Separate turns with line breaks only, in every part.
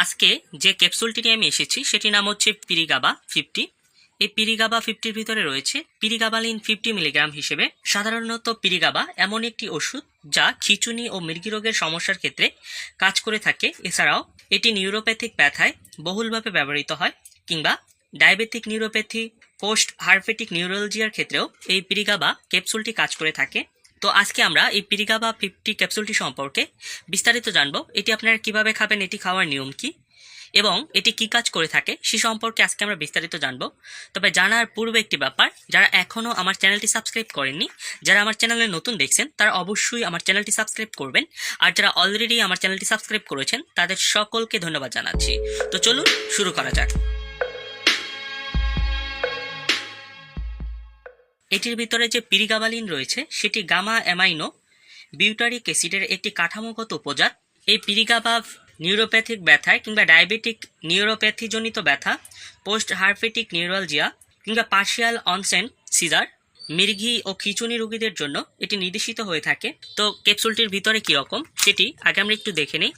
আজকে যে ক্যাপসুলটি নিয়ে আমি এসেছি সেটির নাম হচ্ছে পিরিগাবা 50। এই পিরিগাবা 50-র ভিতরে রয়েছে পিরিগাবালিন 50 মিলিগ্রাম হিসেবে। সাধারণত পিরিগাবা এমন একটি ওষুধ যা খিঁচুনি ও মৃগী রোগের সমস্যার ক্ষেত্রে কাজ করে থাকে। এছাড়াও এটি নিউরোপ্যাথিক ব্যথায় বহুলভাবে ব্যবহৃত হয়, কিংবা ডায়াবেটিক নিউরোপ্যাথি, পোস্ট হার্পেটিক নিউরোলজিয়ার ক্ষেত্রেও এই পিরিগাবা ক্যাপসুলটি কাজ করে থাকে। তো আজকে আমরা এই পিরিগাবা 50 ক্যাপসুলটি সম্পর্কে বিস্তারিত জানব। এটি আপনারা কিভাবে খাবেন, এটি খাওয়ার নিয়ম কি এবং এটি কি কাজ করে থাকে সে সম্পর্কে আজকে আমরা বিস্তারিত জানব। তবে জানার পূর্বে একটি ব্যাপার, যারা এখনও আমার চ্যানেলটি সাবস্ক্রাইব করেননি, যারা আমার চ্যানেলে নতুন দেখছেন তারা অবশ্যই আমার চ্যানেলটি সাবস্ক্রাইব করবেন, আর যারা অলরেডি আমার চ্যানেলটি সাবস্ক্রাইব করেছেন তাদের সকলকে ধন্যবাদ জানাচ্ছি। তো চলুন শুরু করা যাক। এটির ভিতরে যে পিরিগাবালিন রয়েছে সেটি গামা অ্যামাইনো বিউটারিক অ্যাসিডের একটি কাঠামোগত উপজাত। এই পিরিগাবা নিউরোপ্যাথিক ব্যথায় কিংবা ডায়াবেটিক নিউরোপ্যাথিজনিত ব্যথা, পোস্ট হার্পেটিক নিউরোলজিয়া কিংবা পার্শিয়াল অনসেন্ট সিজার, মৃগী ও খিঁচুনি রোগীদের জন্য এটি নির্দেশিত হয়ে থাকে। তো ক্যাপসুলটির ভিতরে কীরকম সেটি আগে আমরা একটু দেখে নিই।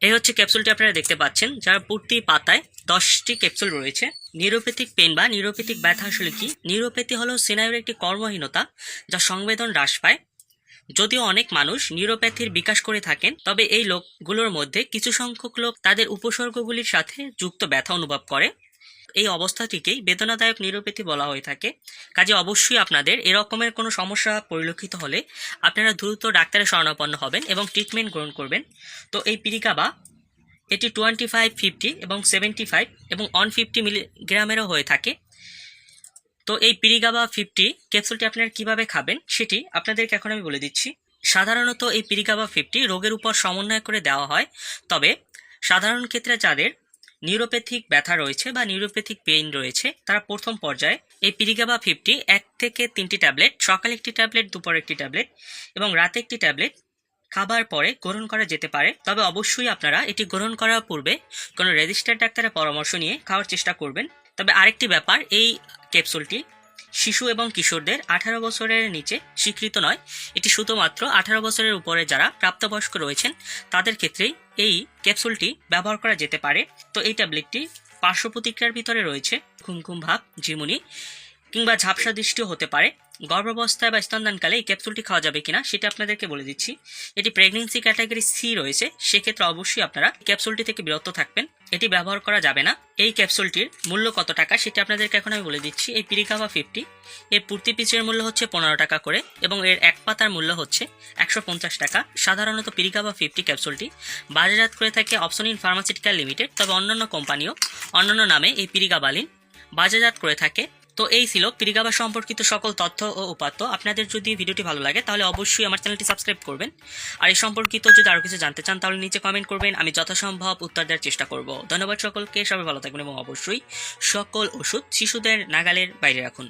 এই হচ্ছে ক্যাপসুলটি আপনারা দেখতে পাচ্ছেন, যার প্রতি পাতায় 10টি ক্যাপসুল রয়েছে। নিউরোপ্যাথিক পেন বা নিউরোপ্যাথিক ব্যথা আসলে কি? নিউরোপ্যাথি হলো স্নায়ুর একটি কর্মহীনতা যা সংবেদন হ্রাস পায়। যদিও অনেক মানুষ নিউরোপ্যাথির বিকাশ করে থাকেন, তবে এই লোকগুলোর মধ্যে কিছু সংখ্যক লোক তাদের উপসর্গগুলির সাথে যুক্ত ব্যথা অনুভব করে। এই অবস্থাটিকেই বেদনাদায়ক নিউরোপ্যাথি বলা হয়ে থাকে। কাজে অবশ্যই আপনাদের এরকমের কোনো সমস্যা পরিলক্ষিত হলে আপনারা দ্রুত ডাক্তারের শরণাপন্ন হবেন এবং ট্রিটমেন্ট গ্রহণ করবেন। তো এই পিরিগাবা এটি 25, 50 এবং 75 এবং 150 মিলিগ্রামেরও হয়ে থাকে। তো এই পিরিগাবা 50 ক্যাপসুলটি আপনারা কিভাবে খাবেন সেটি আপনাদেরকে এখন আমি বলে দিচ্ছি। সাধারণত এই পিরিগাবা 50 রোগের উপর সমন্বয় করে দেওয়া হয়, তবে সাধারণ ক্ষেত্রে যাদের নিউরোপ্যাথিক ব্যথা রয়েছে বা নিউরোপ্যাথিক পেইন রয়েছে তারা প্রথম পর্যায়ে এই পিরিগাবা 50 1 থেকে 3টি ট্যাবলেট, সকালে একটি ট্যাবলেট, দুপুরে একটি ট্যাবলেট এবং রাতে একটি ট্যাবলেট খাবার পরে গ্রহণ করা যেতে পারে। তবে অবশ্যই আপনারা এটি গ্রহণ করার পূর্বে কোনো রেজিস্টার্ড ডাক্তারের পরামর্শ নিয়ে খাওয়ার চেষ্টা করবেন। তবে আরেকটি ব্যাপার, এই ক্যাপসুলটি শিশু এবং কিশোরদের 18 বছরের নিচে স্বীকৃত নয়। এটি শুধুমাত্র 18 বছরের উপরে যারা প্রাপ্তবয়স্ক রয়েছেন তাদের ক্ষেত্রেই এই ক্যাপসুলটি ব্যবহার করা যেতে পারে। তো এই ট্যাবলেটটি পার্শ্ব প্রতিক্রিয়ার ভিতরে রয়েছে ঘুম ঘুম ভাব, ঝিমুনি কিংবা ঝাপসা দৃষ্টিও হতে পারে। গর্ভাবস্থায় বা স্তনদানকালে এই ক্যাপসুলটি খাওয়া যাবে কিনা সেটা আপনাদেরকে বলে দিচ্ছি। এটি প্রেগনেন্সি ক্যাটাগরি সি রয়েছে, সেক্ষেত্রে অবশ্যই আপনারা ক্যাপসুলটি থেকে বিরত থাকবেন, এটি ব্যবহার করা যাবে না। এই ক্যাপসুলটির মূল্য কত টাকা সেটা আপনাদেরকে এখন আমি বলে দিচ্ছি। এই পিরিগাবা 50 এর প্রতি পিসের মূল্য হচ্ছে 15 টাকা করে এবং এর এক পাতার মূল্য হচ্ছে 150 টাকা। সাধারণত পিরিগাবা 50 ক্যাপসুলটি বাজারজাত করে থাকে অপসনিন ফার্মাসিউটিক্যাল লিমিটেড, তবে অন্যান্য কোম্পানিও অন্যান্য নামে এই পিরিগাবালিন বাজারজাত করে থাকে। তো এই ছিল পিরিগাবা সম্পর্কিত সকল তথ্য ও উপাত্ত। আপনাদের যদি ভিডিওটি ভালো লাগে তাহলে অবশ্যই আমার চ্যানেলটি সাবস্ক্রাইব করবেন, আর এই সম্পর্কিত যদি আরও কিছু জানতে চান তাহলে নিচে কমেন্ট করবেন, আমি যথাসম্ভব উত্তর দেওয়ার চেষ্টা করব। ধন্যবাদ সকলকে, সবাই ভালো থাকবেন এবং অবশ্যই সকল ওষুধ শিশুদের নাগালের বাইরে রাখুন।